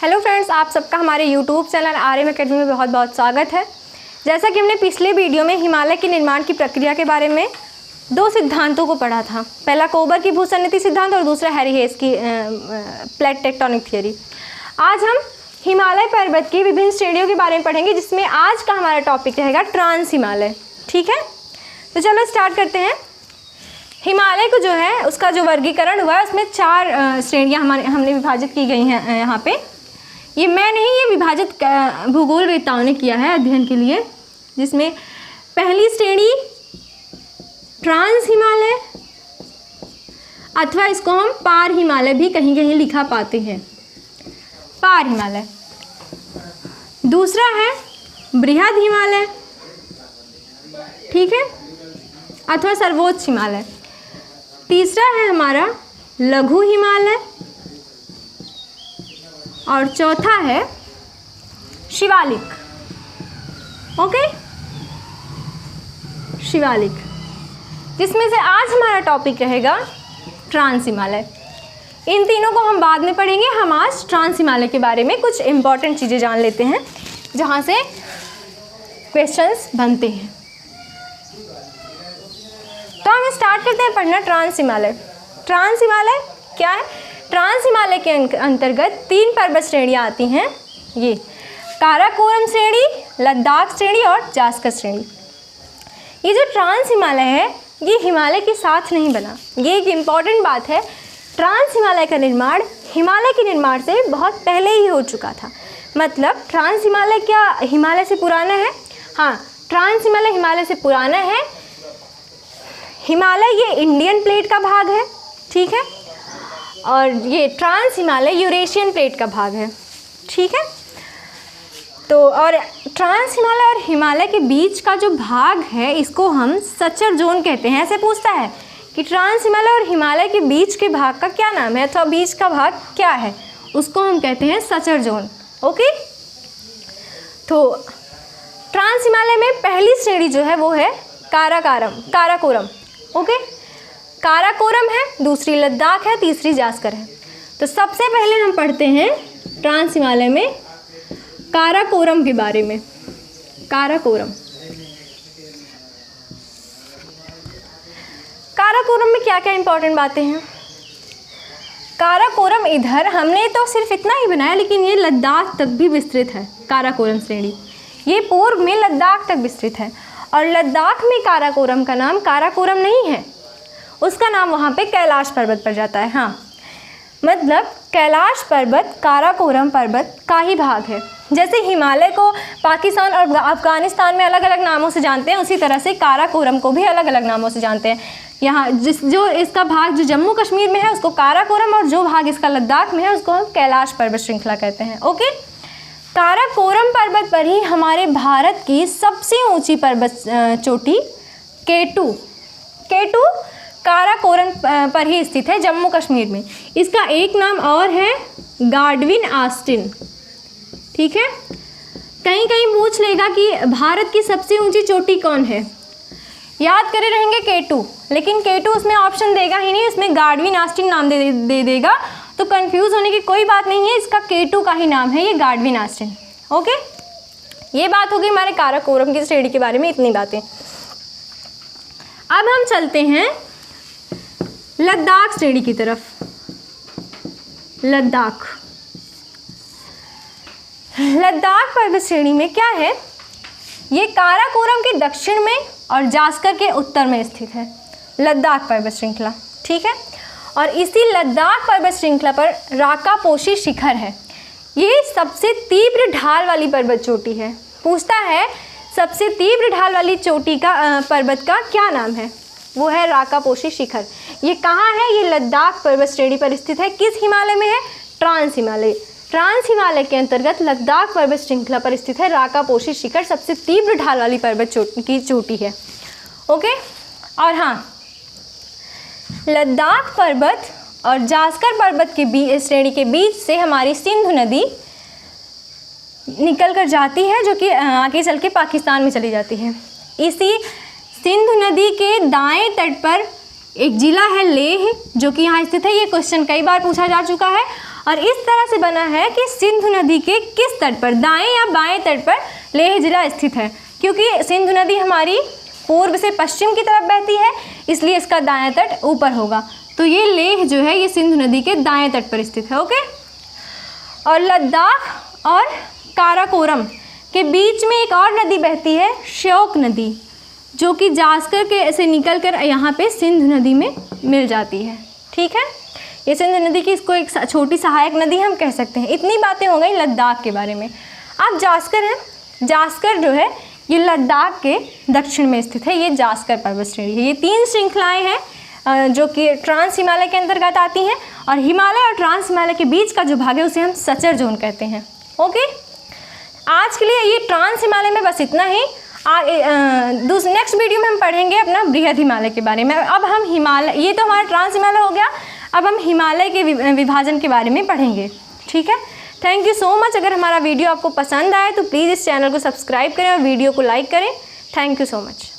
Hello friends, आप सबका हमारे यूट्यूब चैनल आरएम एकेडमी में बहुत बहुत स्वागत है। जैसा कि हमने पिछले वीडियो में हिमालय के निर्माण की प्रक्रिया के बारे में दो सिद्धांतों को पढ़ा था। पहला कोबर की भूसन्निधि सिद्धांत और दूसरा हैरी हेस की प्लेट टेक्टोनिक थियरी। आज हम हिमालय पर्वत की विभिन्न श्रेणियों के बारे में पढ़ेंगे, जिसमें आज का हमारा टॉपिक रहेगा ट्रांस हिमालय। ठीक है, तो चलो स्टार्ट करते हैं। हिमालय को जो है उसका जो वर्गीकरण हुआ है उसमें 4 श्रेणियाँ हमने विभाजित की गई हैं यहाँ पे। ये मैं नहीं, ये विभाजित भूगोलवेत्ताओं ने किया है अध्ययन के लिए, जिसमें पहली श्रेणी ट्रांस हिमालय अथवा इसको हम पार हिमालय भी कहीं कहीं लिखा पाते हैं, पार हिमालय। दूसरा है बृहद हिमालय, ठीक है, अथवा सर्वोच्च हिमालय। तीसरा है हमारा लघु हिमालय और चौथा है शिवालिक। ओके, शिवालिक, जिसमें से आज हमारा टॉपिक रहेगा ट्रांस हिमालय। इन तीनों को हम बाद में पढ़ेंगे। हम आज ट्रांस हिमालय के बारे में कुछ इंपॉर्टेंट चीज़ें जान लेते हैं जहाँ से क्वेश्चंस बनते हैं। तो हम स्टार्ट करते हैं पढ़ना ट्रांस हिमालय। ट्रांस हिमालय क्या है? ट्रांस हिमालय के अंतर्गत 3 पर्वत श्रेणियाँ आती हैं। ये काराकोरम श्रेणी, लद्दाख श्रेणी और जास्कर श्रेणी। ये जो ट्रांस हिमालय है ये हिमालय के साथ नहीं बना। ये एक इम्पॉर्टेंट बात है। ट्रांस हिमालय का निर्माण हिमालय के निर्माण से बहुत पहले ही हो चुका था। मतलब ट्रांस हिमालय क्या हिमालय से पुराना है? हाँ, ट्रांस हिमालय हिमालय से पुराना है। हिमालय ये इंडियन प्लेट का भाग है, ठीक है, और ये ट्रांस हिमालय यूरेशियन प्लेट का भाग है, ठीक है। तो और ट्रांस हिमालय और हिमालय के बीच का जो भाग है इसको हम सचर जोन कहते हैं। ऐसे पूछता है कि ट्रांस हिमालय और हिमालय के बीच के भाग का क्या नाम है अथवा बीच का भाग क्या है, उसको हम कहते हैं सचर जोन। ओके, तो ट्रांस हिमालय में पहली श्रेणी जो है वो है काराकोरम। ओके, काराकोरम है, दूसरी लद्दाख है, तीसरी जास्कर है। तो सबसे पहले हम पढ़ते हैं ट्रांस हिमालय में काराकोरम के बारे में। काराकोरम में क्या क्या इंपॉर्टेंट बातें हैं? काराकोरम इधर हमने तो सिर्फ इतना ही बनाया, लेकिन ये लद्दाख तक भी विस्तृत है। काराकोरम श्रेणी ये पूर्व में लद्दाख तक विस्तृत है, और लद्दाख में काराकोरम का नाम काराकोरम नहीं है, उसका नाम वहाँ पे कैलाश पर्वत पर जाता है। हाँ, मतलब कैलाश पर्वत काराकोरम पर्वत का ही भाग है। जैसे हिमालय को पाकिस्तान और अफ़गानिस्तान में अलग अलग नामों से जानते हैं, उसी तरह से काराकोरम को भी अलग अलग नामों से जानते हैं। यहाँ जो इसका भाग जो जम्मू कश्मीर में है उसको काराकोरम, और जो भाग इसका लद्दाख में है उसको हम कैलाश पर्वत श्रृंखला कहते हैं। ओके, काराकोरम पर्वत पर ही हमारे भारत की सबसे ऊंची पर्वत चोटी K2 काराकोरम पर ही स्थित है, जम्मू कश्मीर में। इसका एक नाम और है गाडविन आस्टिन, ठीक है। कहीं कहीं पूछ लेगा कि भारत की सबसे ऊंची चोटी कौन है, याद करे रहेंगे K2, लेकिन K2 उसमें ऑप्शन देगा ही नहीं, उसमें गाडविन आस्टिन नाम दे देगा। तो कंफ्यूज होने की कोई बात नहीं है, इसका K2 का ही नाम है ये गाडविन आस्टिन। ओके, ये बात होगी हमारे काराकोरम की श्रेणी के बारे में, इतनी बातें। अब हम चलते हैं लद्दाख श्रेणी की तरफ। लद्दाख पर्वत श्रेणी में क्या है? ये काराकोरम के दक्षिण में और जास्कर के उत्तर में स्थित है लद्दाख पर्वत श्रृंखला, ठीक है। और इसी लद्दाख पर्वत श्रृंखला पर राकापोशी शिखर है। ये सबसे तीव्र ढाल वाली पर्वत चोटी है। पूछता है सबसे तीव्र ढाल वाली चोटी का पर्वत का क्या नाम है? वो है राकापोशी शिखर। ये कहाँ है? ये लद्दाख पर्वत श्रेणी पर स्थित है। किस हिमालय में है? ट्रांस हिमालय। ट्रांस हिमालय के अंतर्गत लद्दाख पर्वत श्रृंखला पर स्थित है राकापोशी शिखर, सबसे तीव्र ढाल वाली पर्वत की चोटी है। ओके, और हाँ, लद्दाख पर्वत और जास्कर पर्वत के श्रेणी के बीच से हमारी सिंधु नदी निकल कर जाती है, जो कि आगे चल के पाकिस्तान में चली जाती है। इसी सिंधु नदी के दाएं तट पर एक जिला है लेह, जो कि यहाँ स्थित है। ये क्वेश्चन कई बार पूछा जा चुका है। और इस तरह से बना है कि सिंधु नदी के किस तट पर, दाएं या बाएं तट पर लेह ज़िला स्थित है। क्योंकि सिंधु नदी हमारी पूर्व से पश्चिम की तरफ बहती है, इसलिए इसका दायां तट ऊपर होगा। तो ये लेह जो है ये सिंधु नदी के दाएं तट पर स्थित है। ओके। और लद्दाख और काराकोरम के बीच में एक और नदी बहती है, श्योक नदी, जो कि जास्कर के से निकल कर यहाँ पे सिंधु नदी में मिल जाती है। ठीक है, ये सिंधु नदी की इसको एक छोटी सहायक नदी हम कह सकते हैं। इतनी बातें हो गई लद्दाख के बारे में। अब जास्कर है, जास्कर जो है ये लद्दाख के दक्षिण में स्थित है। ये जास्कर पर्वत श्रेणी है। ये 3 श्रृंखलाएँ हैं जो कि ट्रांस हिमालय के अंतर्गत आती हैं, और हिमालय और ट्रांस हिमालय के बीच का जो भाग है उसे हम सचर जोन कहते हैं। ओके, आज के लिए ये ट्रांस हिमालय में बस इतना ही। नेक्स्ट वीडियो में हम पढ़ेंगे अपना बृहद हिमालय के बारे में। अब हम हिमालय, ये तो हमारा ट्रांस हिमालय हो गया, अब हम हिमालय के विभाजन के बारे में पढ़ेंगे। ठीक है, थैंक यू सो मच। अगर हमारा वीडियो आपको पसंद आए तो प्लीज़ इस चैनल को सब्सक्राइब करें और वीडियो को लाइक करें। Thank you so much.